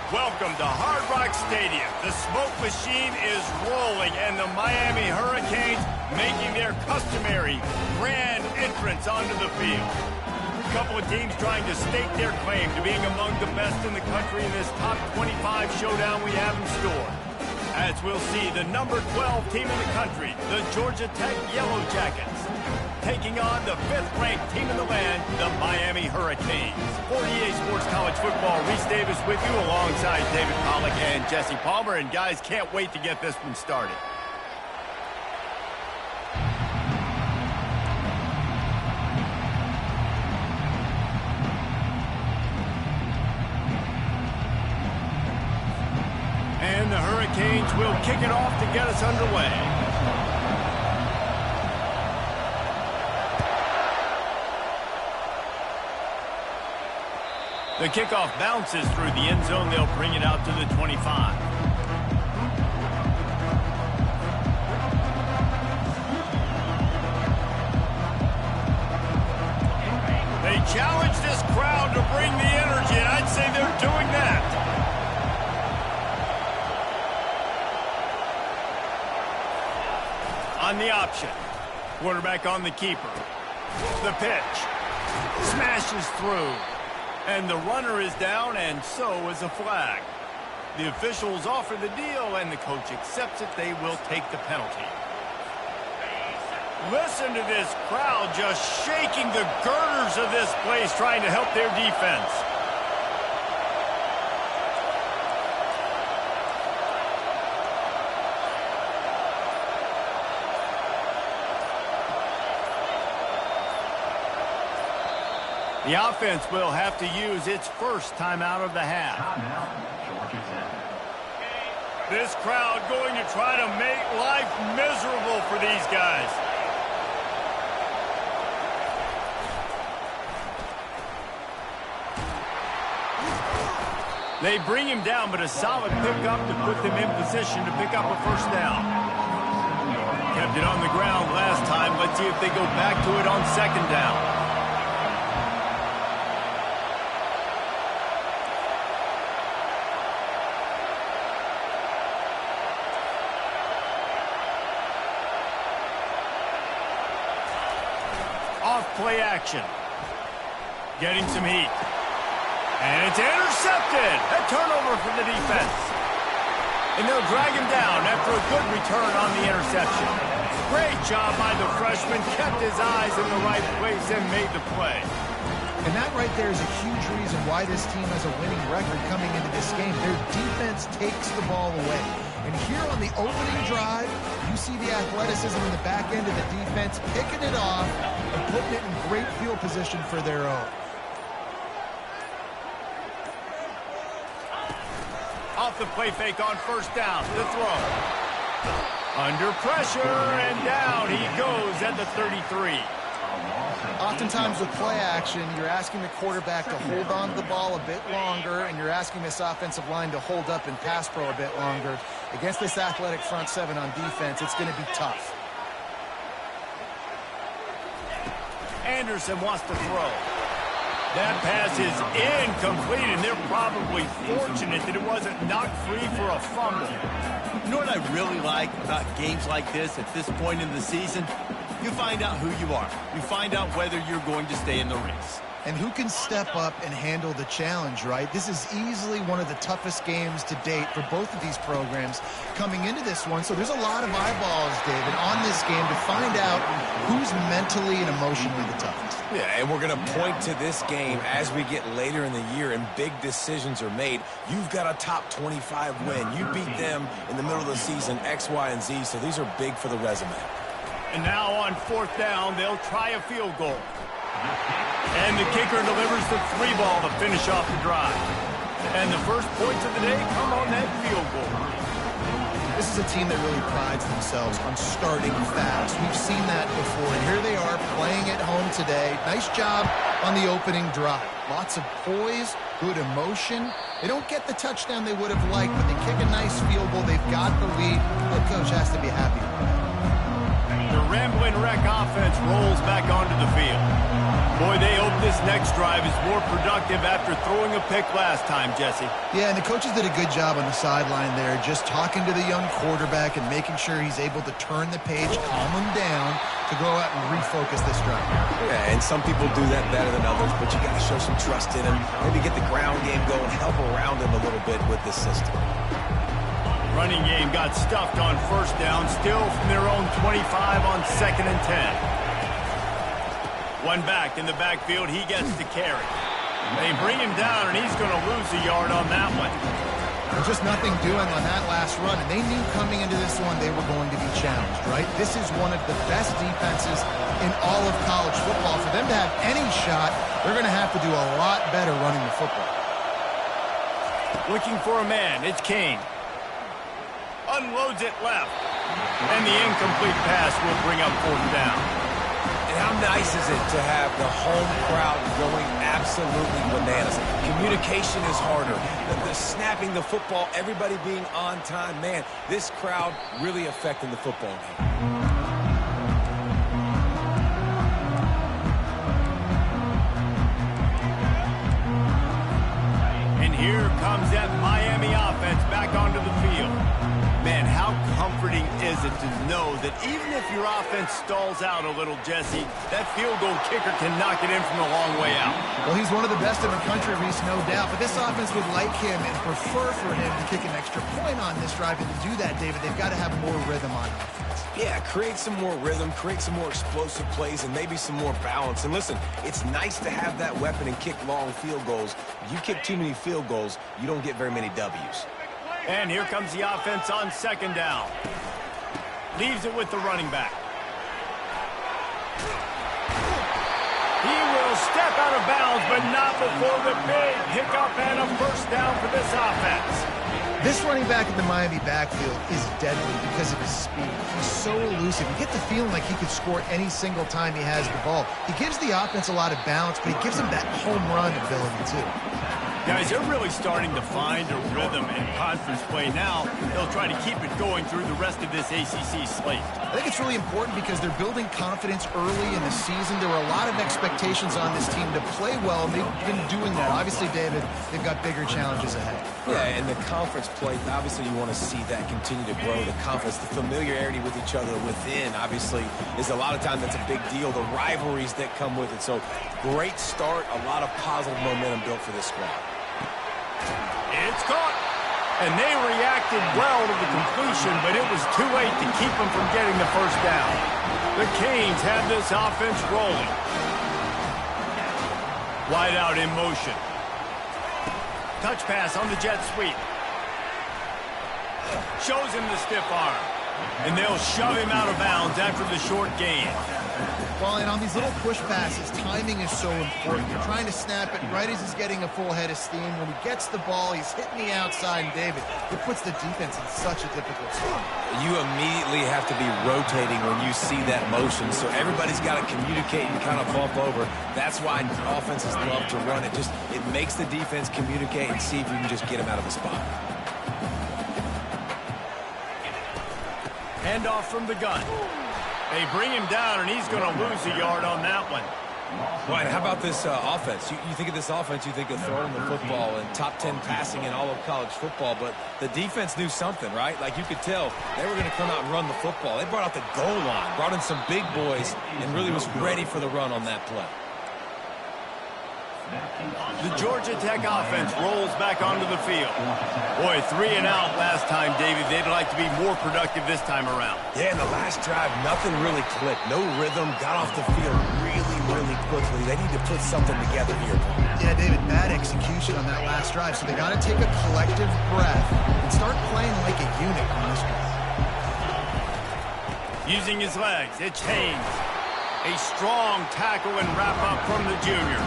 Welcome to Hard Rock Stadium. The smoke machine is rolling, and the Miami Hurricanes making their customary grand entrance onto the field. A couple of teams trying to stake their claim to being among the best in the country in this top 25 showdown we have in store. As we'll see, the number 12 team in the country, the Georgia Tech Yellow Jackets, taking on the 5th-ranked team in the land, the Miami Hurricanes. For EA Sports College Football, Reese Davis with you alongside David Pollack and Jesse Palmer. And guys, can't wait to get this one started. And the Hurricanes will kick it off to get us underway. The kickoff bounces through the end zone. They'll bring it out to the 25. They challenge this crowd to bring the energy, and I'd say they're doing that. On the option. Quarterback on the keeper. The pitch. Smashes through. And the runner is down, and so is a flag. The officials offer the deal, and the coach accepts it. They will take the penalty. Listen to this crowd just shaking the girders of this place, trying to help their defense. The offense will have to use its first timeout of the half. This crowd going to try to make life miserable for these guys. They bring him down, but a solid pickup to put them in position to pick up a first down. Kept it on the ground last time. Let's see if they go back to it on second down. Play action. Getting some heat. And it's intercepted. A turnover for the defense. And they'll drag him down after a good return on the interception. Great job by the freshman. Kept his eyes in the right place and made the play. And that right there is a huge reason why this team has a winning record coming into this game. Their defense takes the ball away. And here on the opening drive, you see the athleticism in the back end of the defense, picking it off and putting it in great field position for their own. Off the play fake on first down. The throw. Under pressure, and down he goes at the 33. Oftentimes with play action, you're asking the quarterback to hold on to the ball a bit longer, and you're asking this offensive line to hold up in pass pro a bit longer. Against this athletic front seven on defense, it's going to be tough. Anderson wants to throw. That pass is incomplete, and they're probably fortunate that it wasn't knocked free for a fumble. You know what I really like about games like this at this point in the season? You find out who you are. You find out whether you're going to stay in the race. And who can step up and handle the challenge, right? This is easily one of the toughest games to date for both of these programs coming into this one. So there's a lot of eyeballs, David, on this game to find out who's mentally and emotionally the toughest. Yeah, and we're going to point to this game as we get later in the year and big decisions are made. You've got a top 25 win. You beat them in the middle of the season, X, Y, and Z, so these are big for the resume. And now on fourth down, they'll try a field goal. And the kicker delivers the 3 ball to finish off the drive. And the first points of the day come on that field goal. This is a team that really prides themselves on starting fast. We've seen that before, and here they are playing at home today. Nice job on the opening drive. Lots of poise, good emotion. They don't get the touchdown they would have liked, but they kick a nice field goal. They've got the lead. The coach has to be happy with that. The Ramblin' Wreck offense rolls back onto the field. Boy, they hope this next drive is more productive after throwing a pick last time, Jesse. Yeah, and the coaches did a good job on the sideline there, just talking to the young quarterback and making sure he's able to turn the page, calm him down to go out and refocus this drive. Yeah, and some people do that better than others, but you got to show some trust in him. Maybe get the ground game going, help around him a little bit with this system. Running game got stuffed on first down, still from their own 25 on 2nd and 10. One back in the backfield, he gets to carry. They bring him down, and he's going to lose a yard on that one. There's just nothing doing on that last run, and they knew coming into this one they were going to be challenged, right? This is one of the best defenses in all of college football. For them to have any shot, they're going to have to do a lot better running the football. Looking for a man, it's Kane. Unloads it left. And the incomplete pass will bring up 4th down. And how nice is it to have the home crowd going absolutely bananas? Communication is harder. The snapping the football, everybody being on time. Man, this crowd really affecting the football game. And here comes that Miami offense back onto the field. Man, how comforting is it to know that even if your offense stalls out a little, Jesse, that field goal kicker can knock it in from a long way out. Well, he's one of the best in the country, Reese, no doubt. But this offense would like him and prefer for him to kick an extra point on this drive. And to do that, David, they've got to have more rhythm on offense. Yeah, create some more rhythm, create some more explosive plays, and maybe some more balance. And listen, it's nice to have that weapon and kick long field goals. If you kick too many field goals, you don't get very many W's. And here comes the offense on 2nd down. Leaves it with the running back. He will step out of bounds, but not before the big pickup and a 1st down for this offense. This running back in the Miami backfield is deadly because of his speed. He's so elusive. You get the feeling like he could score any single time he has the ball. He gives the offense a lot of balance, but he gives them that home run ability, too. Guys, they're really starting to find a rhythm in conference play now. They'll try to keep it going through the rest of this ACC slate. I think it's really important because they're building confidence early in the season. There were a lot of expectations on this team to play well, and they've been doing that. Obviously, David, they've got bigger challenges ahead. Yeah, and the conference play, obviously you want to see that continue to grow. The conference, the familiarity with each other within, obviously, is a lot of time that's a big deal. The rivalries that come with it. So, great start, a lot of positive momentum built for this squad. It's caught. And they reacted well to the completion, but it was too late to keep them from getting the 1st down. The Canes have this offense rolling. Wide out in motion. Touch pass on the jet sweep. Shows him the stiff arm. And they'll shove him out of bounds after the short gain. Well, and on these little push passes, timing is so important. You're trying to snap it right as he's getting a full head of steam. When he gets the ball, he's hitting the outside, and David, it puts the defense in such a difficult spot. You immediately have to be rotating when you see that motion, so everybody's got to communicate and kind of bump over. That's why offenses love to run it. It makes the defense communicate and see if you can just get him out of the spot. Handoff from the gun. They bring him down, and he's going to lose a yard on that one. Right, how about this offense? You think of this offense, you think of throwing the football and top 10 passing in all of college football, but the defense knew something, right? Like you could tell they were going to come out and run the football. They brought out the goal line, brought in some big boys, and really was ready for the run on that play. The Georgia Tech offense rolls back onto the field. Boy, 3 and out last time, David. They'd like to be more productive this time around. Yeah, in the last drive, nothing really clicked. No rhythm, got off the field really quickly. They need to put something together here. Yeah, David, bad execution on that last drive. So they got to take a collective breath and start playing like a unit on this drive. Using his legs, it's Haynes. A strong tackle and wrap-up from the junior.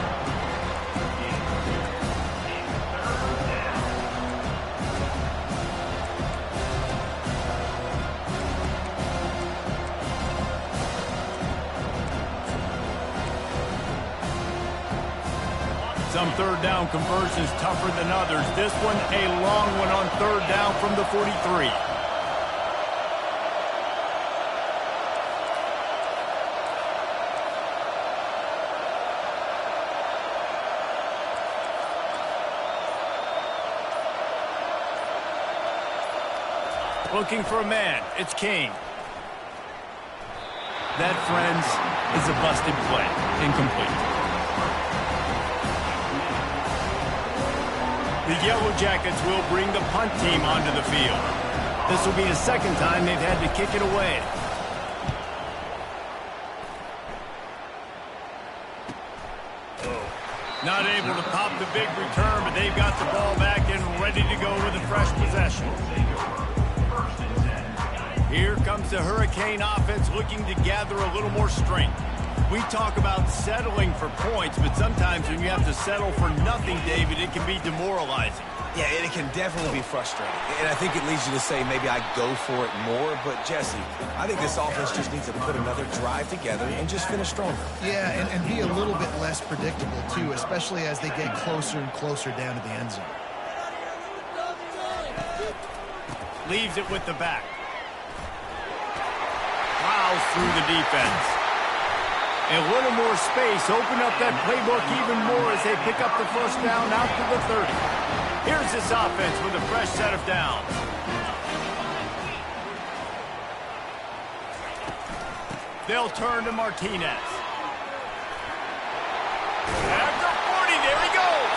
Some third down conversions tougher than others. This one, a long one on 3rd down from the 43. Looking for a man. It's Kane. That, friends, is a busted play. Incomplete. The Yellow Jackets will bring the punt team onto the field. This will be the second time they've had to kick it away. Not able to pop the big return, but they've got the ball back and ready to go with a fresh possession. Here comes the Hurricane offense looking to gather a little more strength. We talk about settling for points, but sometimes when you have to settle for nothing, David, it can be demoralizing. Yeah, and it can definitely be frustrating. And I think it leads you to say maybe I go for it more. But, Jesse, I think this offense just needs to put another drive together and just finish stronger. Yeah, and be a little bit less predictable, too, especially as they get closer and closer down to the end zone. Leaves it with the back. Plows through the defense. A little more space. Open up that playbook even more as they pick up the first down out to the 30. Here's this offense with a fresh set of downs. They'll turn to Martinez. After 40, there he goes.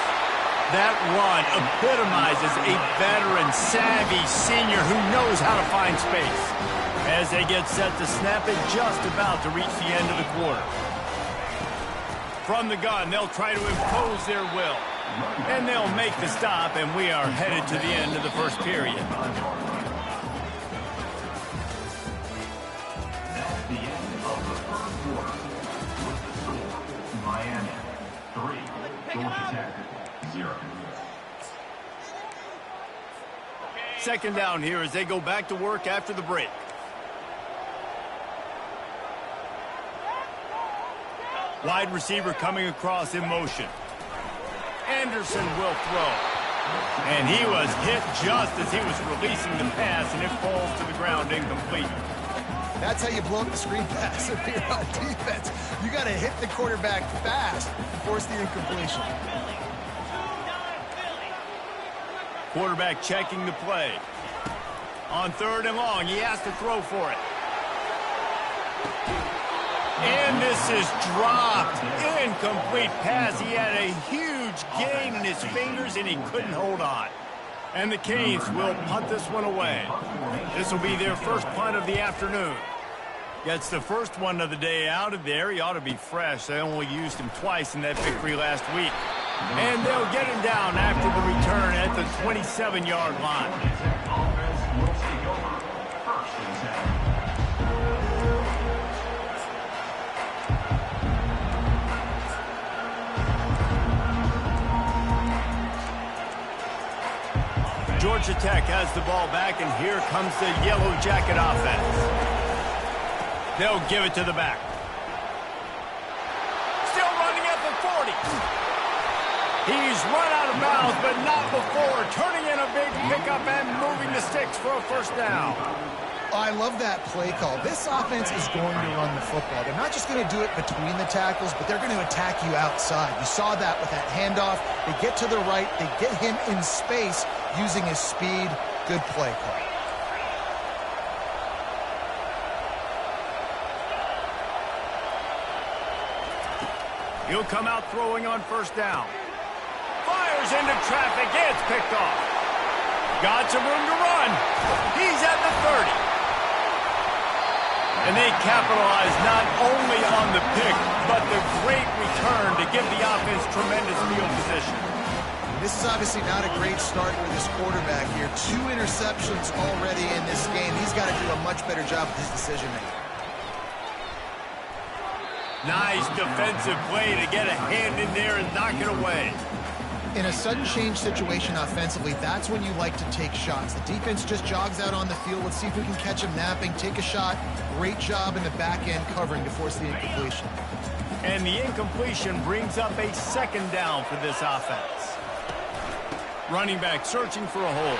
That run epitomizes a veteran, savvy senior who knows how to find space. As they get set to snap it, just about to reach the end of the quarter. From the gun, they'll try to impose their will. And they'll make the stop, and we are headed to the end of the first period. That's the end of the first quarter. With the score, Miami 3, Georgia Tech 0. Second down here as they go back to work after the break. Wide receiver coming across in motion. Anderson will throw. And he was hit just as he was releasing the pass, and it falls to the ground incomplete. That's how you blow up the screen pass if you're on defense. You got to hit the quarterback fast and force the incompletion. Quarterback checking the play. On third and long, he has to throw for it. And this is dropped. Incomplete pass. He had a huge gain in his fingers, and he couldn't hold on. And the Canes will punt this one away. This will be their first punt of the afternoon. Gets the first one of the day out of there. He ought to be fresh. They only used him twice in that victory last week. And they'll get him down after the return at the 27-yard line. Offense will take over. First and 10. Georgia Tech has the ball back, and here comes the Yellow Jacket offense. They'll give it to the back. Still running at the 40. He's run out of bounds, but not before. Turning in a big pickup and moving the sticks for a first down. I love that play call. This offense is going to run the football. They're not just going to do it between the tackles, but they're going to attack you outside. You saw that with that handoff. They get to the right. They get him in space using his speed. Good play call. He'll come out throwing on first down. Fires into traffic. It's picked off. Got some room to run. He's at the 30. And they capitalize not only on the pick, but the great return to give the offense tremendous field position. This is obviously not a great start for this quarterback here. 2 interceptions already in this game. He's got to do a much better job with his decision-making. Nice defensive play to get a hand in there and knock it away. In a sudden change situation offensively, that's when you like to take shots. The defense just jogs out on the field. Let's see if we can catch him napping, take a shot. Great job in the back end covering to force the incompletion. And the incompletion brings up a second down for this offense. Running back searching for a hole.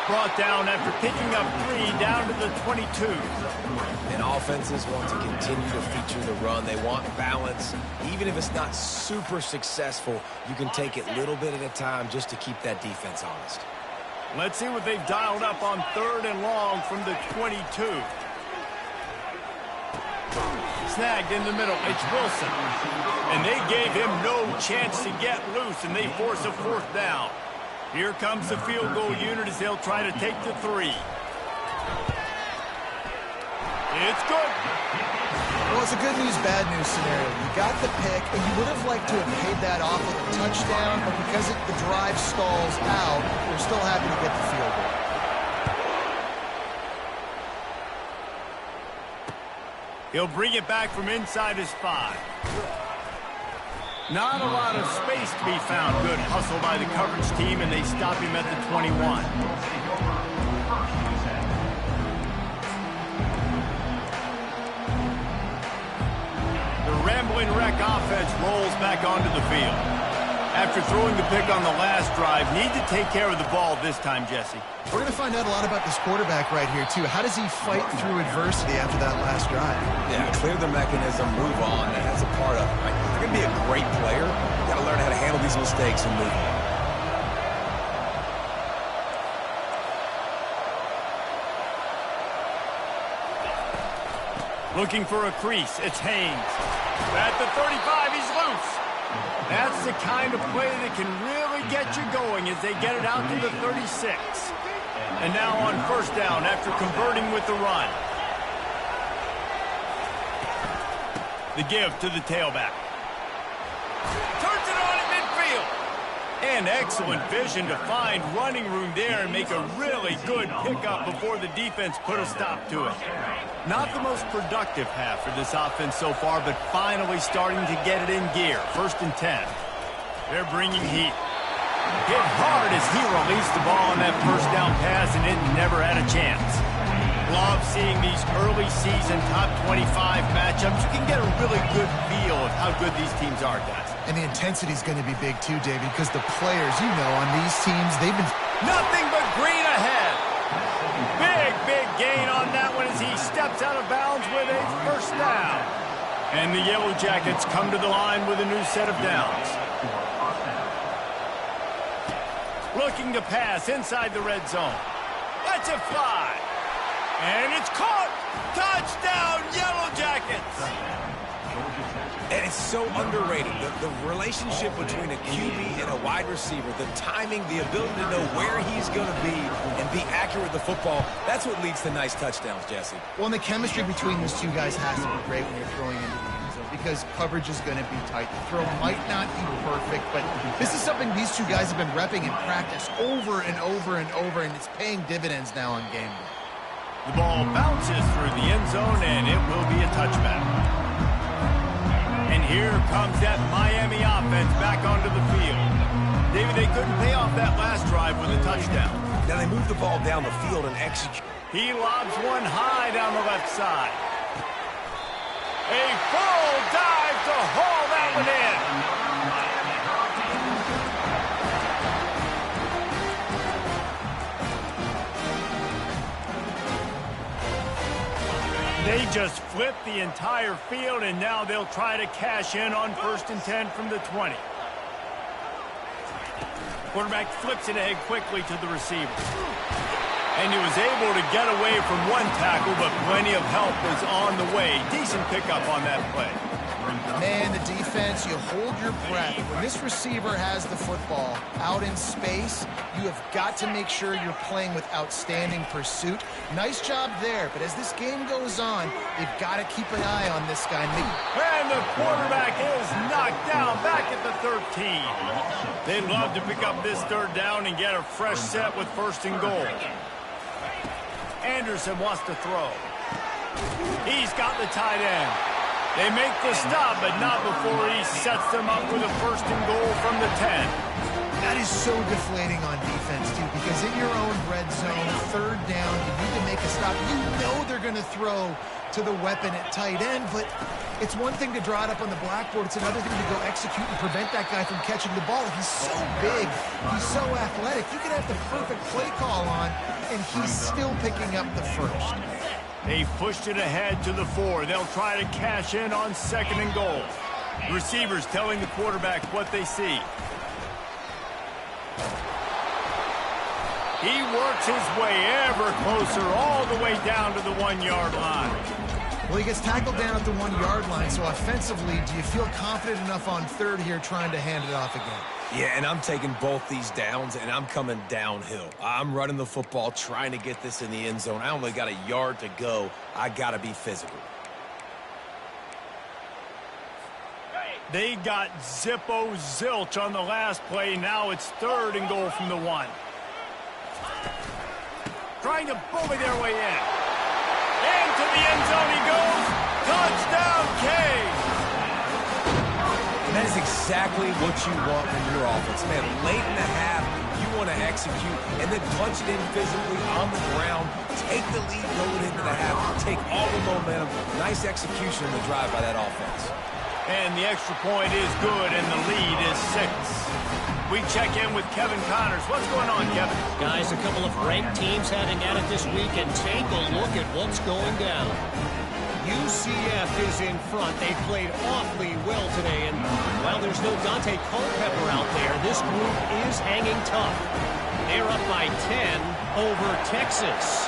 Brought down after picking up 3 down to the 22. And offenses want to continue to feature the run. They want balance. Even if it's not super successful, you can take it little bit at a time just to keep that defense honest. Let's see what they've dialed up on 3rd and long from the 22. Snagged in the middle. It's Wilson. And they gave him no chance to get loose, and they force a 4th down. Here comes the field goal unit as they'll try to take the 3. It's good. Well, it's a good news, bad news scenario. You got the pick, and you would have liked to have paid that off with a touchdown, but because the drive stalls out, they're still happy to get the field goal. He'll bring it back from inside his 5. Not a lot of space to be found. Good hustle by the coverage team, and they stop him at the 21. The Rambling Wreck offense rolls back onto the field. After throwing the pick on the last drive, need to take care of the ball this time, Jesse. We're going to find out a lot about this quarterback right here, too. How does he fight through adversity after that last drive? Yeah, clear the mechanism, move on, and that's a part of it. Right? If you're going to be a great player, you got to learn how to handle these mistakes and move on. Looking for a crease. It's Haynes. At the 35, he's loose. That's the kind of play that can really get you going as they get it out to the 36. And now on 1st down after converting with the run. The give to the tailback. Turns it on in midfield. And excellent vision to find running room there and make a really good pickup before the defense put a stop to it. Not the most productive half for this offense so far, but finally starting to get it in gear. 1st and 10. They're bringing heat. Hit hard as he released the ball on that 1st down pass, and it never had a chance. Love seeing these early season top 25 matchups. You can get a really good feel of how good these teams are, guys. And the intensity is going to be big too, David, because the players, you know, on these teams, they've been... Nothing but green ahead. Big gain on that one as he steps out of bounds with a 1st down. And the Yellow Jackets come to the line with a new set of downs. Looking to pass inside the red zone. Let's it fly. And it's caught. Touchdown, Yellow Jackets. And it's so underrated. The relationship between a QB and a wide receiver, the timing, the ability to know where he's going to be and be accurate with the football, that's what leads to nice touchdowns, Jesse. Well, and the chemistry between these two guys has to be great when you're throwing into the end zone because coverage is going to be tight. The throw might not be perfect, but this is something these two guys have been repping in practice over and over and over, and it's paying dividends now on game day. The ball bounces through the end zone, and it will be a touchback. And here comes that Miami offense back onto the field. David, they couldn't pay off that last drive with a touchdown. Now they move the ball down the field and execute. He lobs one high down the left side. A full dive to haul that one in. They just flipped the entire field, and now they'll try to cash in on 1st and 10 from the 20. Quarterback flips it ahead quickly to the receiver. And he was able to get away from one tackle, but plenty of help was on the way. Decent pickup on that play. Man, the defense, you hold your breath. When this receiver has the football out in space, you have got to make sure you're playing with outstanding pursuit. Nice job there, but as this game goes on, they've got to keep an eye on this guy. And the quarterback is knocked down back at the 13. They'd love to pick up this 3rd down and get a fresh set with 1st and goal. Anderson wants to throw. He's got the tight end. They make the stop, but not before he sets them up with a 1st and goal from the 10. That is so deflating on defense, too, because in your own red zone, 3rd down, you need to make a stop. You know they're going to throw to the weapon at tight end, but it's one thing to draw it up on the blackboard. It's another thing to go execute and prevent that guy from catching the ball. He's so big. He's so athletic. You could have the perfect play call on, and he's still picking up the 1st. They pushed it ahead to the 4. They'll try to cash in on 2nd and goal. Receivers telling the quarterback what they see. He works his way ever closer all the way down to the 1-yard line. Well, he gets tackled down at the 1-yard line, so offensively, do you feel confident enough on third here trying to hand it off again? Yeah, and I'm taking both these downs, and I'm coming downhill. I'm running the football, trying to get this in the end zone. I only got a yard to go. I got to be physical. They got Zippo zilch on the last play. Now it's 3rd and goal from the 1. Trying to bully their way in. Into the end zone he goes. Touchdown, Cade. That is exactly what you want from your offense, man. Late in the half, you want to execute and then punch it in physically on the ground. Take the lead going into the half. Take all the momentum. Nice execution in the drive by that offense. And the extra point is good, and the lead is 6. We check in with Kevin Connors. What's going on, Kevin? Guys, a couple of ranked teams having at it this week, and take a look at what's going down. UCF is in front. They played awfully well today, and while there's no Dante Culpepper out there, this group is hanging tough. They're up by 10 over Texas.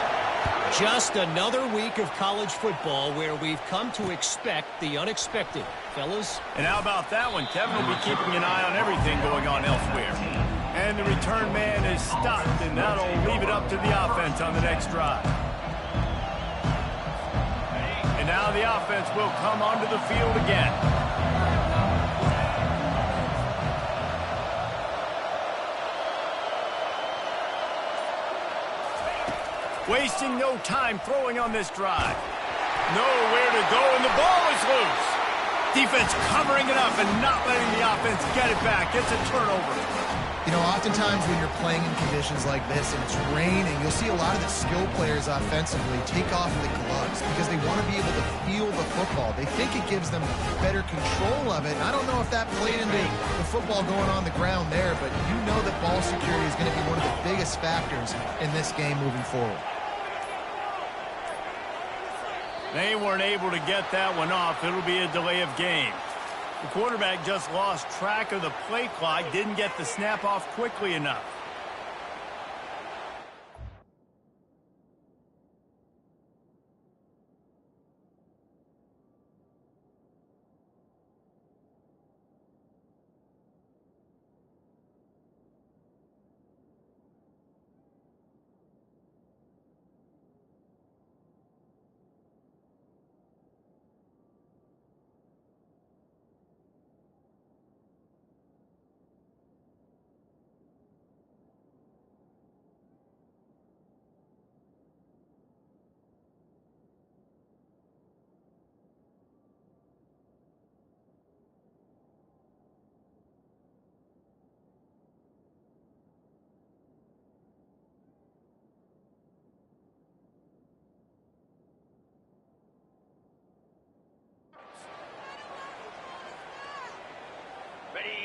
Just another week of college football where we've come to expect the unexpected. Fellas? And how about that one? Kevin will be keeping an eye on everything going on elsewhere. And the return man is stopped, and that'll leave it up to the offense on the next drive. And now the offense will come onto the field again. Wasting no time throwing on this drive. Nowhere to go, and the ball is loose. Defense covering it up and not letting the offense get it back. It's a turnover. You know, oftentimes when you're playing in conditions like this and it's raining, you'll see a lot of the skill players offensively take off the gloves because they want to be able to feel the football. They think it gives them better control of it. And I don't know if that played into the football going on the ground there, but you know that ball security is going to be one of the biggest factors in this game moving forward. They weren't able to get that one off. It'll be a delay of game. The quarterback just lost track of the play clock, didn't get the snap off quickly enough.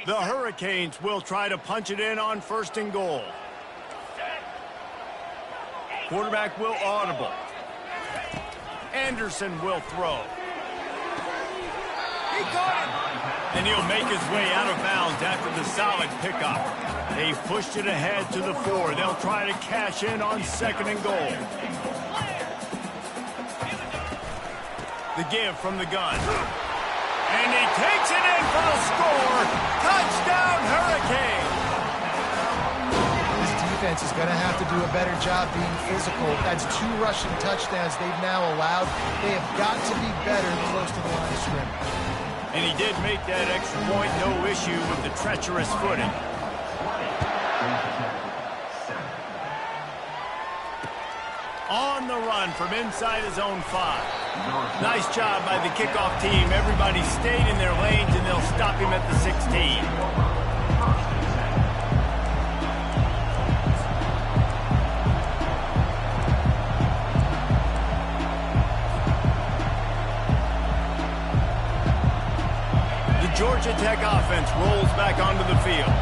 The Hurricanes will try to punch it in on 1st and goal. Quarterback will audible. Anderson will throw. He got it! And he'll make his way out of bounds after the solid pickup. They've pushed it ahead to the 4. They'll try to cash in on 2nd and goal. The give from the gun. And he takes it in for the score. Touchdown, Hurricane. This defense is going to have to do a better job being physical. That's 2 rushing touchdowns they've now allowed. They have got to be better close to the line of scrimmage. And he did make that extra point, no issue with the treacherous footing. On the run from inside his own 5. Nice job by the kickoff team. Everybody stayed in their lanes, and they'll stop him at the 16. The Georgia Tech offense rolls back onto the field.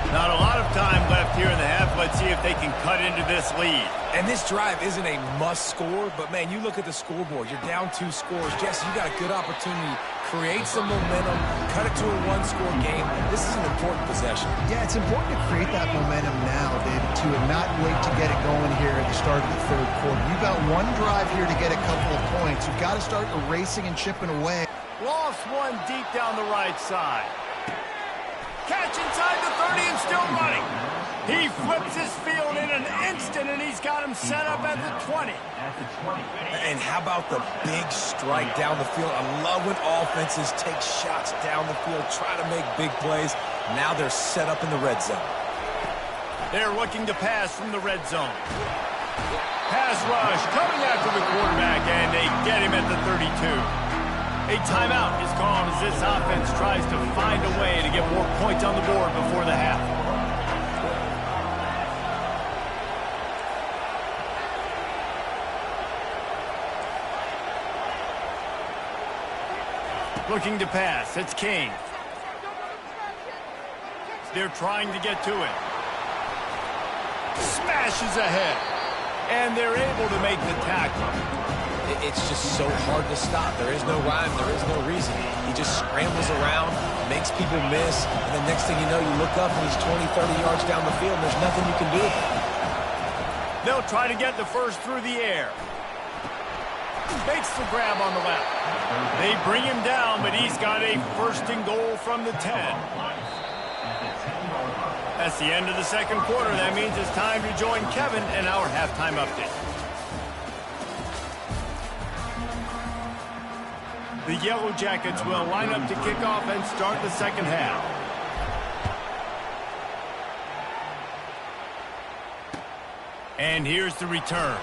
Not a lot of time left here in the half. Let's see if they can cut into this lead. And this drive isn't a must score, but man, you look at the scoreboard. You're down 2 scores. Jesse, you got a good opportunity. Create some momentum. Cut it to a 1-score game. This is an important possession. Yeah, it's important to create that momentum now, David, too, and not wait to get it going here at the start of the third quarter. You've got one drive here to get a couple of points. You've got to start erasing and chipping away. Lost one deep down the right side. Catch inside the 30 and still running. He flips his field in an instant, and he's got him set up at the 20. And how about the big strike down the field? I love when offenses take shots down the field, try to make big plays. Now they're set up in the red zone. They're looking to pass from the red zone. Pass rush coming after the quarterback, and they get him at the 32. A timeout is called as this offense tries to find a way to get more points on the board before the half. Looking to pass. It's King. They're trying to get to it. Smashes ahead. And they're able to make the tackle. It's just so hard to stop. There is no rhyme. There is no reason. He just scrambles around, makes people miss, and the next thing you know, you look up and he's 20, 30 yards down the field, and there's nothing you can do with it. They'll try to get the first through the air. Makes the grab on the left. They bring him down, but he's got a first and goal from the 10. That's the end of the second quarter. That means it's time to join Kevin in our halftime update. The Yellow Jackets will line up to kick off and start the second half. And here's the return.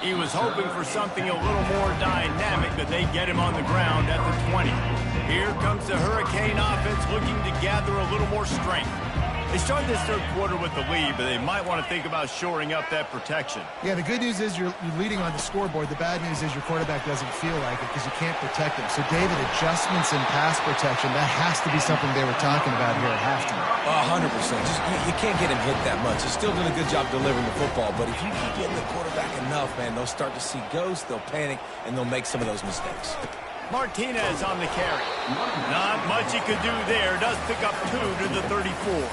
He was hoping for something a little more dynamic, but they get him on the ground at the 20. Here comes the Hurricane offense looking to gather a little more strength. They started this third quarter with the lead, but they might want to think about shoring up that protection. Yeah, the good news is you're leading on the scoreboard. The bad news is your quarterback doesn't feel like it because you can't protect him. So, David, adjustments in pass protection, that has to be something they were talking about here at halftime. 100%. You can't get him hit that much. He's still doing a good job delivering the football, but if you keep getting the quarterback enough, man, they'll start to see ghosts, they'll panic, and they'll make some of those mistakes. Martinez on the carry. Not much he could do there. Does pick up 2 to the 34.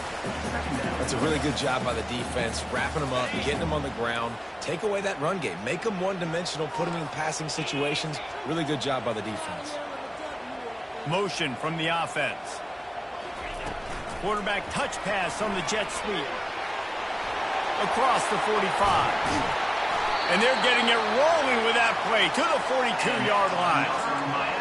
That's a really good job by the defense, wrapping them up, getting them on the ground. Take away that run game. Make them one-dimensional, put them in passing situations. Really good job by the defense. Motion from the offense. Quarterback touch pass on the jet sweep. Across the 45. And they're getting it rolling with that play to the 42-yard line.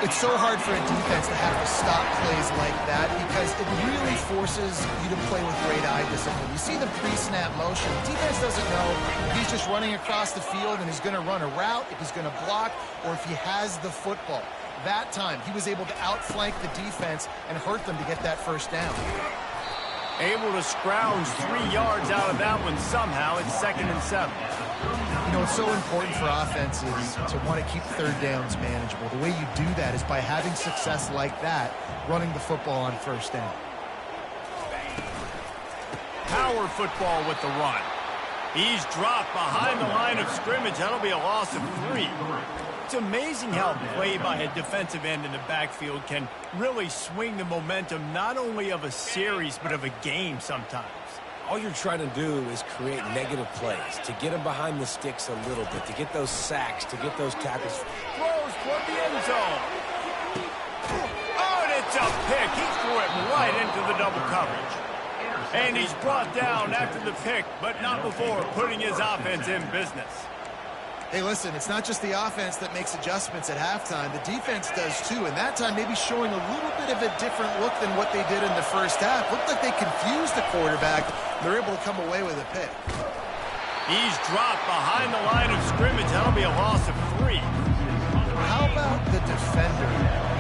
It's so hard for a defense to have to stop plays like that because it really forces you to play with great eye discipline. You see the pre-snap motion. The defense doesn't know if he's just running across the field and he's going to run a route, if he's going to block, or if he has the football. That time, he was able to outflank the defense and hurt them to get that first down. Able to scrounge 3 yards out of that one somehow. It's 2nd and 7. You know, it's so important for offenses to want to keep third downs manageable. The way you do that is by having success like that, running the football on first down. Power football with the run. He's dropped behind the line of scrimmage. That'll be a loss of 3. It's amazing how play by a defensive end in the backfield can really swing the momentum not only of a series but of a game sometimes. All you're trying to do is create negative plays, to get them behind the sticks a little bit, to get those sacks, to get those tackles. Throws toward the end zone. Oh, and it's a pick. He threw it right into the double coverage. And he's brought down after the pick, but not before putting his offense in business. Hey, listen, it's not just the offense that makes adjustments at halftime. The defense does too, and that time maybe showing a little bit of a different look than what they did in the first half. Looked like they confused the quarterback. They're able to come away with a pick. He's dropped behind the line of scrimmage. That'll be a loss of 3. How about the defender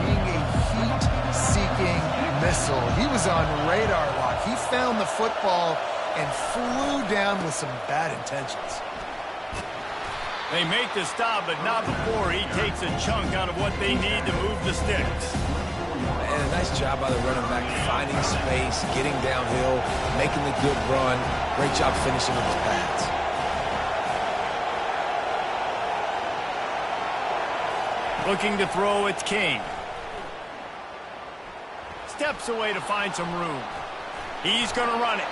being a heat-seeking missile? He was on radar lock. He found the football and flew down with some bad intentions. They make the stop, but not before he takes a chunk out of what they need to move the sticks. And a nice job by the running back, finding space, getting downhill, making the good run. Great job finishing with his pads. Looking to throw, it's King. Steps away to find some room. He's going to run it.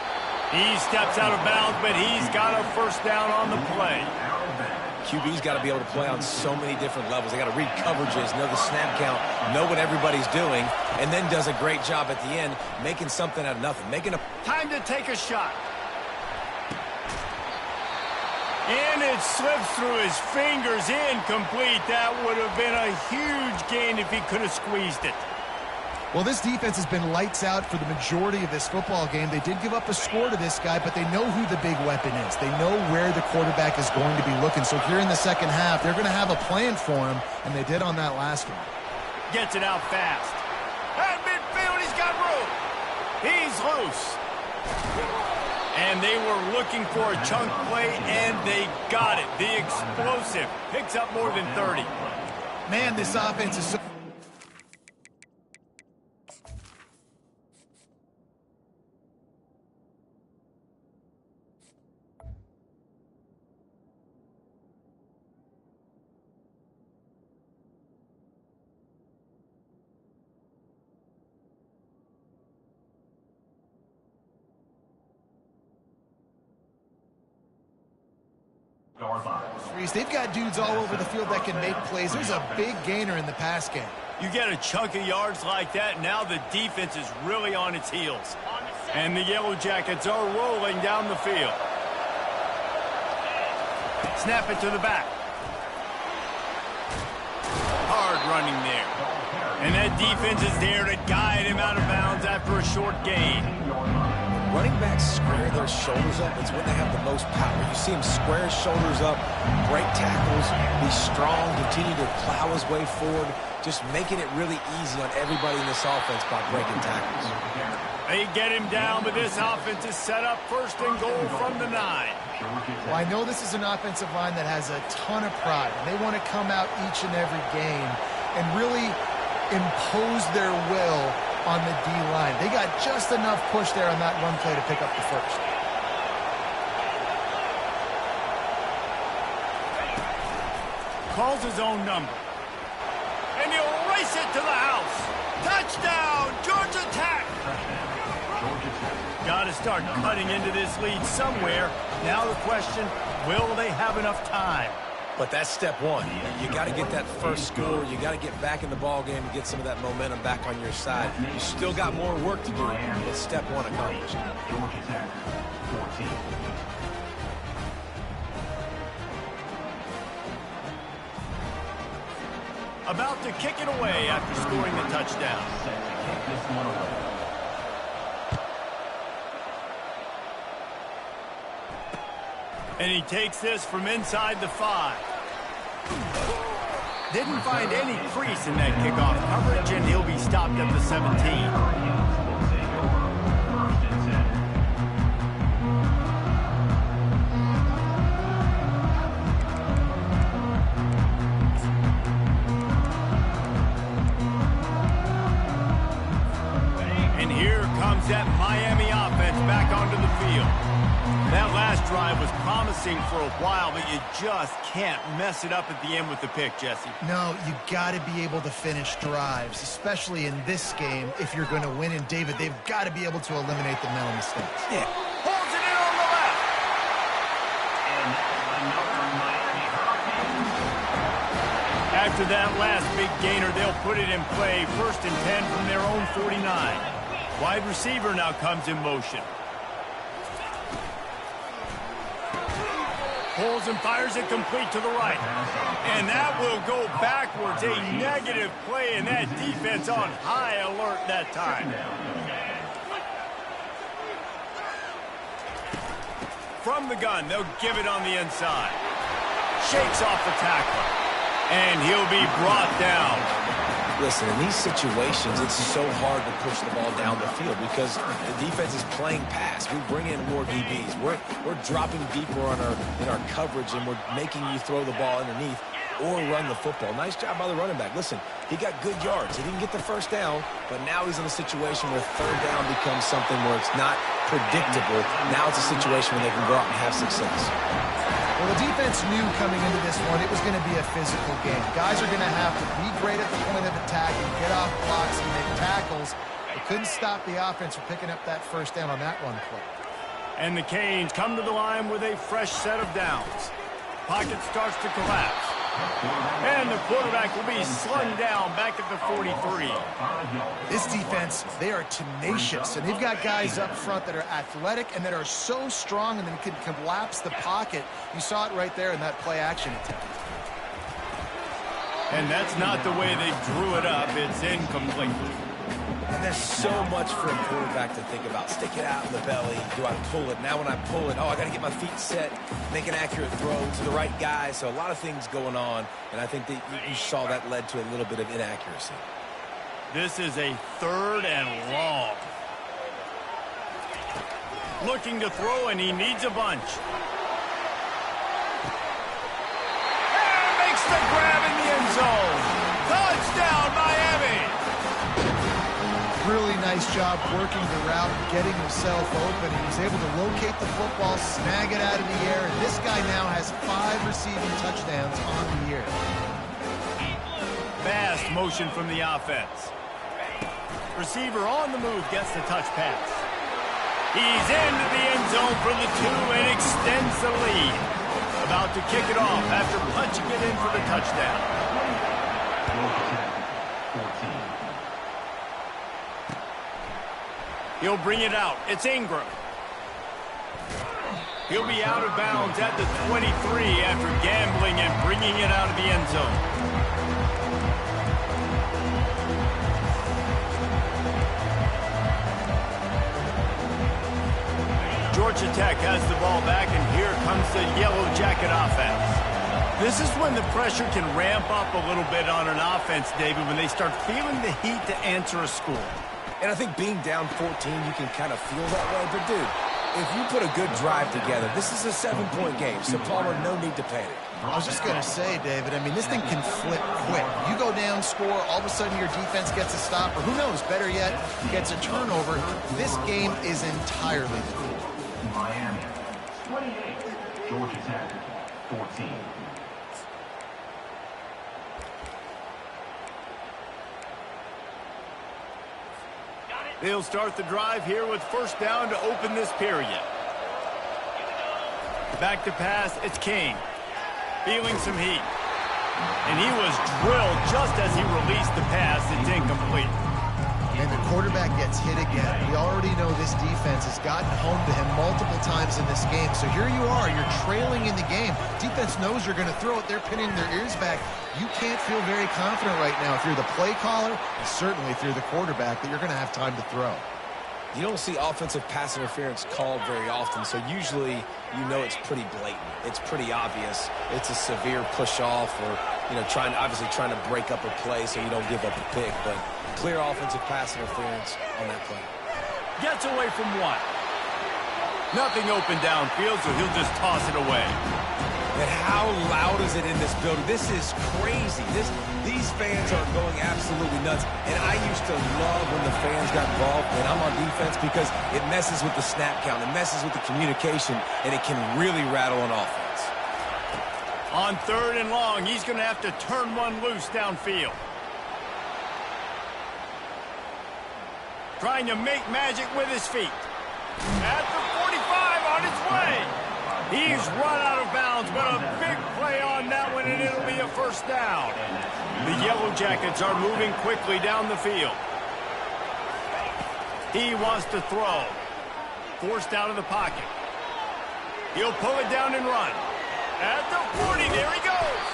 He steps out of bounds, but he's got a first down on the play. QB's got to be able to play on so many different levels. They got to read coverages, know the snap count, know what everybody's doing, and then does a great job at the end making something out of nothing. Time to take a shot. And it slips through his fingers, incomplete. That would have been a huge gain if he could have squeezed it. Well, this defense has been lights out for the majority of this football game. They did give up a score to this guy, but they know who the big weapon is. They know where the quarterback is going to be looking. So here in the second half, they're going to have a plan for him, and they did on that last one. Gets it out fast. At midfield, he's got room. He's loose. And they were looking for a chunk play, and they got it. The explosive picks up more than 30. Man, this offense is so... They've got dudes all over the field that can make plays. There's a big gainer in the pass game. You get a chunk of yards like that, now the defense is really on its heels. And the Yellow Jackets are rolling down the field. Snap it to the back. Hard running there. And that defense is there to guide him out of bounds after a short gain. Running backs square their shoulders up. It's when they have the most power. You see him square his shoulders up, break tackles, be strong, continue to plow his way forward, just making it really easy on everybody in this offense by breaking tackles. They get him down, but this offense is set up first and goal from the 9. Well, I know this is an offensive line that has a ton of pride, and they want to come out each and every game and really impose their will on the D-line. They got just enough push there on that run play to pick up the first. Calls his own number. And he'll race it to the house. Touchdown, Georgia Tech! Got to start cutting into this lead somewhere. Now the question, will they have enough time? But that's step one. You got to get that first score. You got to get back in the ball game and get some of that momentum back on your side. You still got more work to do, but step one accomplished. About to kick it away after scoring the touchdown. And he takes this from inside the 5. Didn't find any crease in that kickoff coverage, and he'll be stopped at the 17. That Miami offense back onto the field. That last drive was promising for a while, but you just can't mess it up at the end with the pick, Jesse. No, you got to be able to finish drives, especially in this game if you're going to win. And, David, they've got to be able to eliminate the mental mistakes. Yeah. Holds it in on the left. After that last big gainer, they'll put it in play. 1st and 10 from their own 49. Wide receiver now comes in motion. Pulls and fires it complete to the right. And that will go backwards. A negative play, and that defense on high alert that time. From the gun, they'll give it on the inside. Shakes off the tackler. And he'll be brought down. Listen, in these situations, it's so hard to push the ball down the field because the defense is playing pass. We bring in more DBs. We're dropping deeper in our coverage, and we're making you throw the ball underneath. or run the football. Nice job by the running back. Listen, he got good yards. He didn't get the first down, but now he's in a situation where third down becomes something where it's not predictable. Now it's a situation where they can go out and have success. Well, the defense knew coming into this one it was going to be a physical game. Guys are going to have to be great at the point of attack and get off blocks and make tackles. They couldn't stop the offense from picking up that first down on that one play. And the Canes come to the line with a fresh set of downs. Pocket starts to collapse. And the quarterback will be slung down back at the 43. This defense, they are tenacious, and they've got guys up front that are athletic and that are so strong and then can collapse the pocket. You saw it right there in that play-action attempt. And that's not the way they drew it up. It's incomplete. And there's so much for a quarterback to think about. Stick it out in the belly. Do I pull it? Now when I pull it, I got to get my feet set, make an accurate throw to the right guy. So a lot of things going on, and I think that you saw that led to a little bit of inaccuracy. This is a 3rd and long. Looking to throw, and he needs a bunch. And makes the grab in the end zone. Touchdown, Miami! Really nice job working the route, getting himself open. He was able to locate the football, snag it out of the air, and this guy now has 5 receiving touchdowns on the year. Fast motion from the offense. Receiver on the move gets the touch pass. He's into the end zone for the 2 and extends the lead. About to kick it off after punching it in for the touchdown. He'll bring it out. It's Ingram. He'll be out of bounds at the 23 after gambling and bringing it out of the end zone. Georgia Tech has the ball back, and here comes the Yellow Jacket offense. This is when the pressure can ramp up a little bit on an offense, David, when they start feeling the heat to answer a score. And I think being down 14, you can kind of feel that way. But, dude, if you put a good drive together, this is a 7-point game. So, Palmer, no need to panic. I was just going to say, David, I mean, this thing can flip quick. You go down, score, all of a sudden your defense gets a stop, or who knows, better yet, gets a turnover. This game is entirely different. Miami, 28. Georgia Tech, 14. They'll start the drive here with first down to open this period. Back to pass, it's King. Feeling some heat. And he was drilled just as he released the pass. It's incomplete. And the quarterback gets hit again. We already know this defense has gotten home to him multiple times in this game. So here you are, you're trailing in the game. Defense knows you're going to throw it. They're pinning their ears back. You can't feel very confident right now if you're the play caller, and certainly if you're the quarterback, that you're going to have time to throw. You don't see offensive pass interference called very often, so usually you know it's pretty blatant. It's pretty obvious. It's a severe push-off or, obviously trying to break up a play so you don't give up a pick, but clear offensive pass interference on that play. Gets away from one. Nothing open downfield, so he'll just toss it away. And how loud is it in this building? This is crazy. These fans are going absolutely nuts. And I used to love when the fans got involved when I'm on defense because it messes with the snap count. It messes with the communication, and it can really rattle an offense. On 3rd and long, he's going to have to turn one loose downfield. Trying to make magic with his feet. At the 45 on its way. He's run out of bounds, but a big play on that one, and it'll be a first down. The Yellow Jackets are moving quickly down the field. He wants to throw. Forced out of the pocket. He'll pull it down and run. At the 40, there he goes.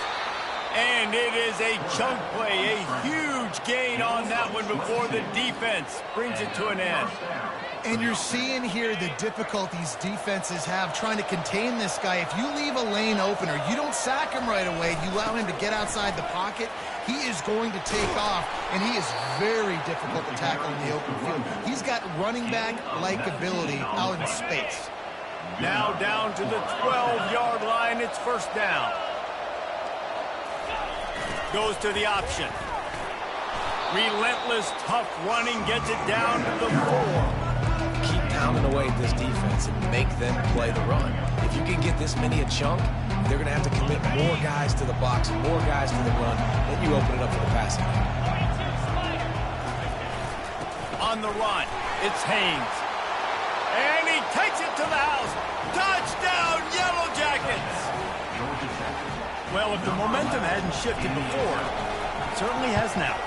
And it is a chunk play, a huge gain on that one before the defense brings it to an end. And you're seeing here the difficulties defenses have trying to contain this guy. If you leave a lane open or you don't sack him right away, you allow him to get outside the pocket, he is going to take off, and he is very difficult to tackle in the open field. He's got running back-like ability out in space. Now down to the 12-yard line, it's first down. Goes to the option. Relentless, tough running gets it down to the 4. Keep pounding away at this defense and make them play the run. If you can get this many a chunk, they're going to have to commit more guys to the box, more guys to the run. Then you open it up for the passing. On the run, it's Haynes. And he takes it to the house. Touchdown, Yellow Jackets! Well, if the momentum hadn't shifted before, it certainly has now.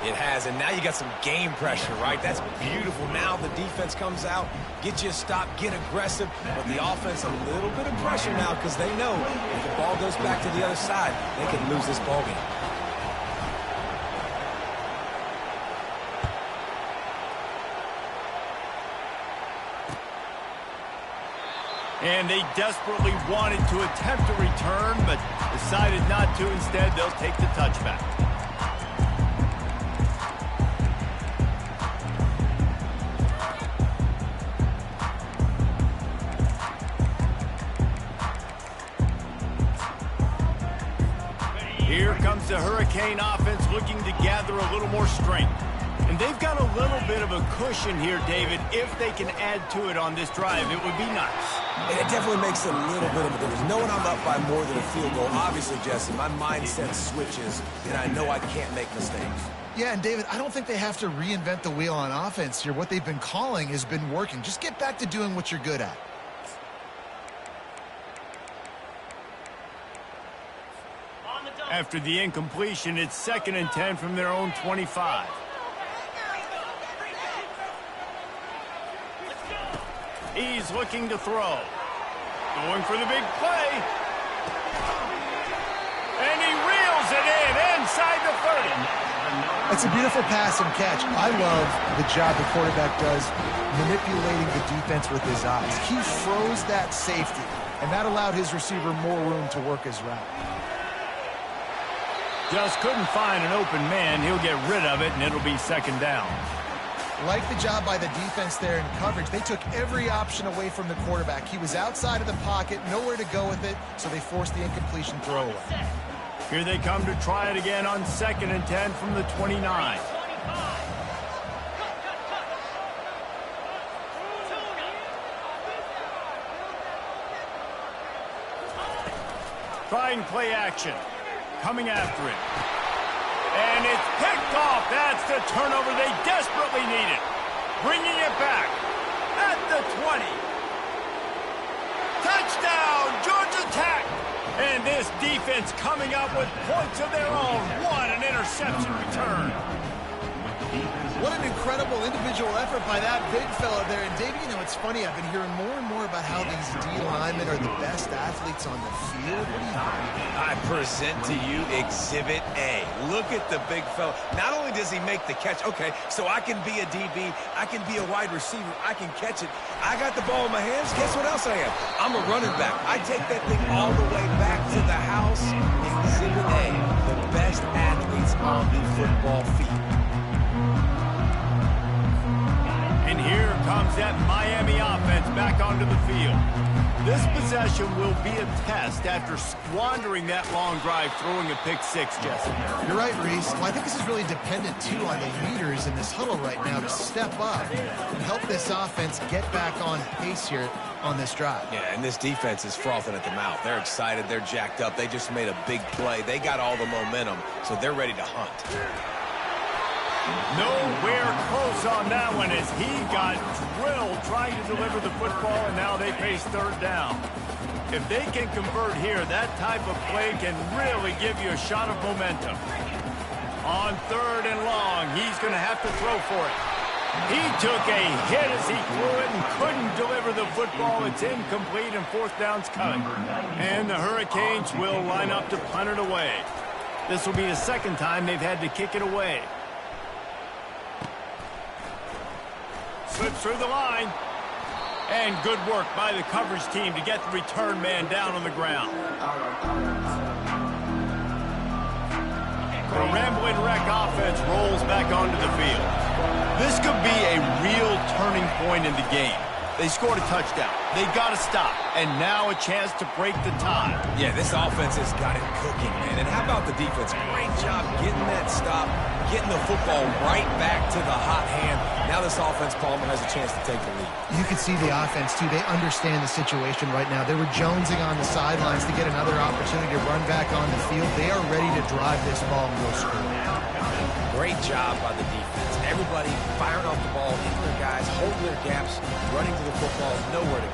It has, and now you got some game pressure, right? That's beautiful. Now the defense comes out, get you a stop, get aggressive, but the offense a little bit of pressure now because they know if the ball goes back to the other side, they can lose this ball game. And they desperately wanted to attempt a return, but decided not to. Instead, they'll take the touchback. Here comes the Hurricane offense looking to gather a little more strength. And they've got a little bit of a cushion here, David. If they can add to it on this drive, it would be nice. And it definitely makes a little bit of a difference. Knowing I'm up by more than a field goal, obviously, Jesse, my mindset switches, and I know I can't make mistakes. Yeah, and David, I don't think they have to reinvent the wheel on offense here. What they've been calling has been working. Just get back to doing what you're good at. After the incompletion, it's 2nd and 10 from their own 25. He's looking to throw. Going for the big play. And he reels it in inside the 30. It's a beautiful pass and catch. I love the job the quarterback does manipulating the defense with his eyes. He froze that safety, and that allowed his receiver more room to work his route. Just couldn't find an open man. He'll get rid of it, and it'll be 2nd down. Like the job by the defense there in coverage. They took every option away from the quarterback. He was outside of the pocket, nowhere to go with it, so they forced the incompletion throwaway. Here they come to try it again on 2nd and 10 from the 29. Trying play action. Coming after it. And it's picked off. That's the turnover they desperately needed. Bringing it back at the 20. Touchdown, Georgia Tech. And this defense coming up with points of their own. What an interception return. What an incredible individual effort by that big fella there. And, Dave, you know, it's funny. I've been hearing more and more about how these D linemen are the best athletes on the field. What do you think? I present to you Exhibit A. Look at the big fella. Not only does he make the catch, okay, so I can be a DB, I can be a wide receiver, I can catch it. I got the ball in my hands. Guess what else I am? I'm a running back. I take that thing all the way back to the house. Exhibit A, the best athletes on the football field. And here comes that Miami offense back onto the field. This possession will be a test after squandering that long drive, throwing a pick-6, Jesse. You're right, Reese. Well, I think this is really dependent, too, on the leaders in this huddle right now to step up and help this offense get back on pace here on this drive. Yeah, and this defense is frothing at the mouth. They're excited. They're jacked up. They just made a big play. They got all the momentum, so they're ready to hunt. Nowhere close on that one as he got drilled trying to deliver the football, and now they face 3rd down. If they can convert here, that type of play can really give you a shot of momentum. On 3rd and long, he's going to have to throw for it. He took a hit as he threw it and couldn't deliver the football. It's incomplete, and 4th down's coming. And the Hurricanes will line up to punt it away. This will be the 2nd time they've had to kick it away. Slips through the line. And good work by the coverage team to get the return man down on the ground. The Rambling Wreck offense rolls back onto the field. This could be a real turning point in the game. They scored a touchdown. They got to stop. And now a chance to break the tie. Yeah, this offense has got it cooking, man. And how about the defense? Great job getting that stop, getting the football right back to the hot hand. Now this offense, Palmer, has a chance to take the lead. You can see the offense, too. They understand the situation right now. They were jonesing on the sidelines to get another opportunity to run back on the field. They are ready to drive this ball and go score. Great job by the defense. Everybody firing off the ball, hitting their guys, holding their gaps, running to the football, nowhere to go.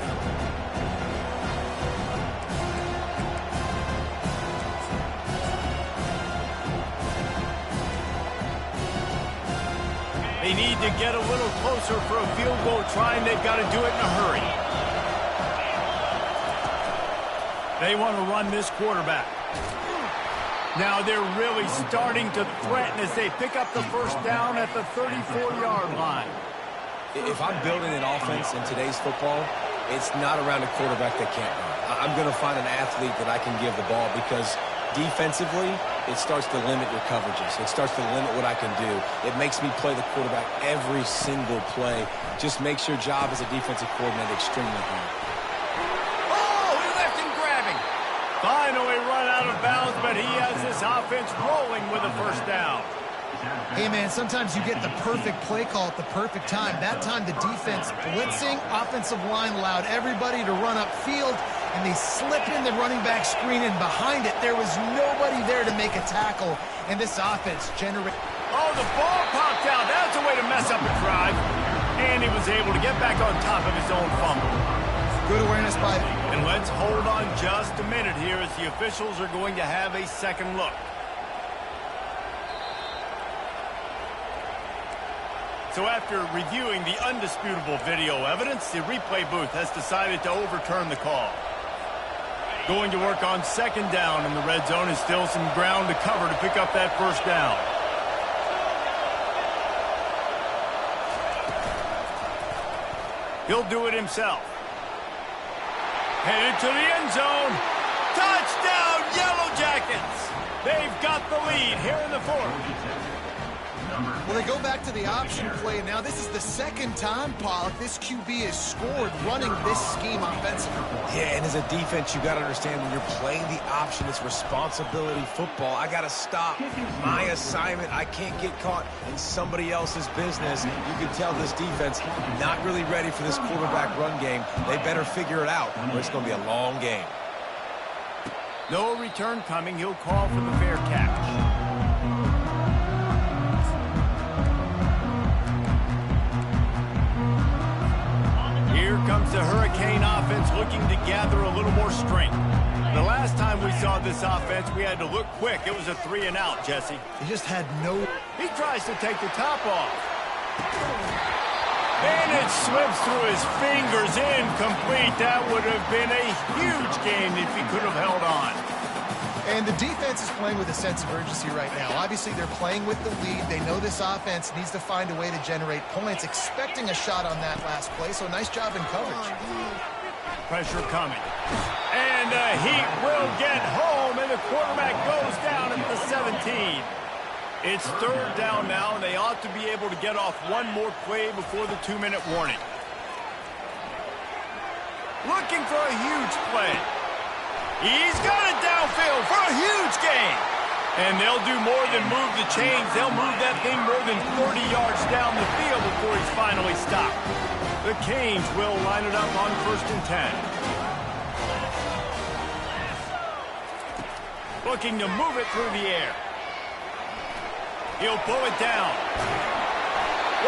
They need to get a little closer for a field goal try, and they've got to do it in a hurry. They want to run this quarterback. Now they're really starting to threaten as they pick up the first down at the 34-yard line. If I'm building an offense in today's football, it's not around a quarterback that can't run. I'm going to find an athlete that I can give the ball because defensively, it starts to limit your coverages. It starts to limit what I can do. It makes me play the quarterback every single play. Just makes your job as a defensive coordinator extremely hard. Oh, he left him grabbing. Finally run out of bounds, but he has this offense rolling with a first down. Hey, man, sometimes you get the perfect play call at the perfect time. That time the defense blitzing, offensive line allowed everybody to run upfield, and they slip in the running back screen, and behind it there was nobody there to make a tackle, and this offense generated... Oh, the ball popped out. That's a way to mess up a drive. And he was able to get back on top of his own fumble. Good awareness by... And let's hold on just a minute here as the officials are going to have a second look. So after reviewing the undisputable video evidence, the replay booth has decided to overturn the call. Going to work on second down in the red zone is still some ground to cover to pick up that first down. He'll do it himself. Headed to the end zone. Touchdown, Yellow Jackets! They've got the lead here in the fourth. Well, they go back to the option play, and now this is the second time, Pollock, this QB has scored running this scheme offensively. Yeah, and as a defense, you got to understand when you're playing the option, it's responsibility football. I got to stop my assignment. I can't get caught in somebody else's business. You can tell this defense not really ready for this quarterback run game. They better figure it out, or it's going to be a long game. No return coming. He'll call for the fair catch. Here comes the Hurricane offense looking to gather a little more strength. The last time we saw this offense, we had to look quick. It was a 3-and-out, Jesse. He just had no... He tries to take the top off. And it slips through his fingers, incomplete. That would have been a huge game if he could have held on. And the defense is playing with a sense of urgency right now. Obviously, they're playing with the lead. They know this offense needs to find a way to generate points, expecting a shot on that last play, so nice job in coverage. Pressure coming. And the Heat will get home, and the quarterback goes down at the 17. It's third down now, and they ought to be able to get off one more play before the 2-minute warning. Looking for a huge play. He's got it downfield for a huge gain. And they'll do more than move the chains. They'll move that thing more than 30 yards down the field before he's finally stopped. The Canes will line it up on 1st and 10. Looking to move it through the air. He'll pull it down.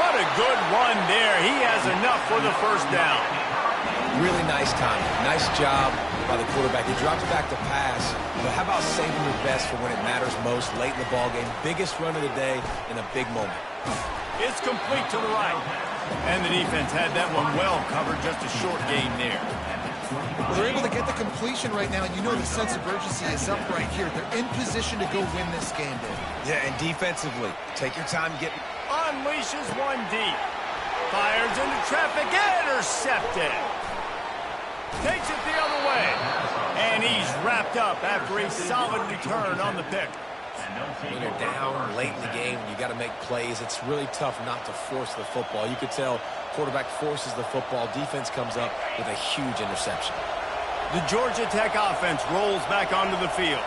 What a good run there. He has enough for the first down. Really nice timing. Nice job by the quarterback. He drops back to pass, but how about saving your best for when it matters most late in the ballgame? Biggest run of the day in a big moment. It's complete to the right. And the defense had that one well covered, just a short gain there. Well, they're able to get the completion right now, and you know the sense of urgency is up right here. They're in position to go win this game, Dave. Yeah, and defensively, take your time getting... Unleashes one deep. Fires into traffic. Intercepted. Takes it the other way. And he's wrapped up after a solid return on the pick. When you're down late in the game and you got to make plays, it's really tough not to force the football. You could tell quarterback forces the football. Defense comes up with a huge interception. The Georgia Tech offense rolls back onto the field.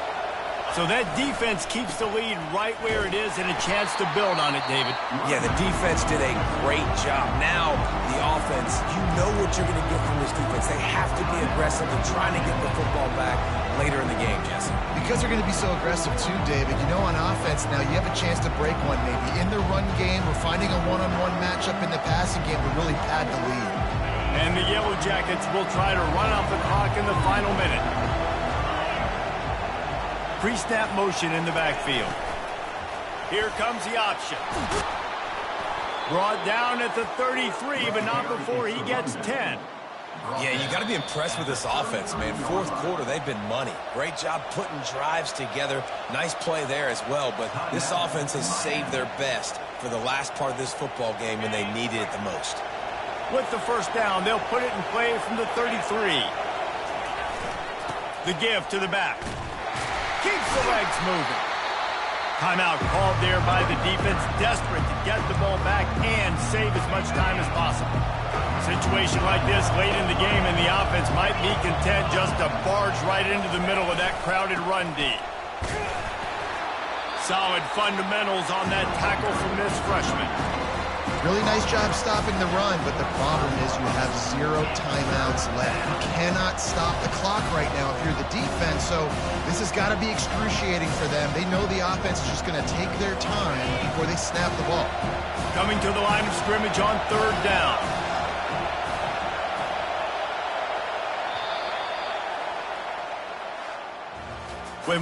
So that defense keeps the lead right where it is and a chance to build on it, David. Yeah, the defense did a great job. Now, the offense, you know what you're going to get from this defense. They have to be aggressive and trying to get the football back later in the game, Jesse. Because they're going to be so aggressive too, David. You know, on offense now, you have a chance to break one maybe. In the run game, or finding a one-on-one matchup in the passing game to really pad the lead. And the Yellow Jackets will try to run off the clock in the final minute. Pre-snap motion in the backfield. Here comes the option. Brought down at the 33, but not before he gets 10. Yeah, you got to be impressed with this offense, man. Fourth quarter, they've been money. Great job putting drives together. Nice play there as well, but this offense has saved their best for the last part of this football game when they needed it the most. With the first down, they'll put it in play from the 33. The give to the back. Keeps the legs moving. Timeout called there by the defense, desperate to get the ball back and save as much time as possible. Situation like this late in the game, and the offense might be content just to barge right into the middle of that crowded run D. Solid fundamentals on that tackle from this freshman. Really nice job stopping the run, but the problem is you have 0 timeouts left. You cannot stop the clock right now if you're the defense, so this has got to be excruciating for them. They know the offense is just going to take their time before they snap the ball. Coming to the line of scrimmage on third down.